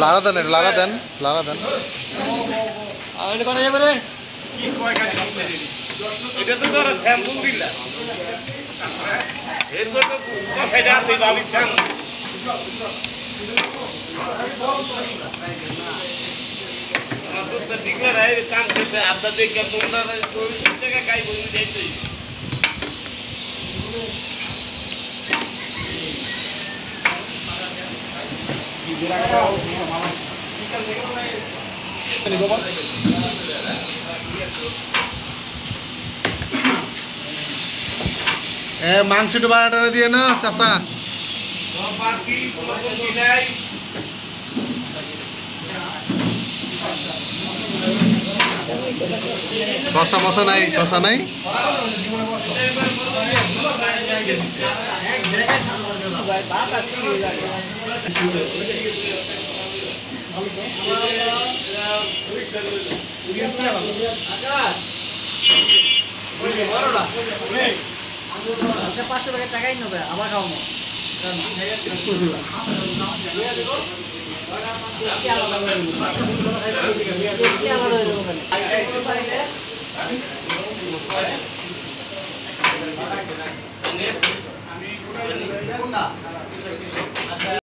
লারা দেন লারা দেন লারা দেন এটা তো ধরো স্যাম্পল দিলা এরপর তো কথাই যাচ্ছে বাবির সামনে আমার তো ঠিক না রে কাম করতে আপনার দেখে তোমরা ওই জায়গায় কাই বলি যাইতে মাংসটা বাড়াটা দিয়ে না চাষা শশা মশা নাই শশা নাই $500 টাকাই নেবে আবার খাওয়ানো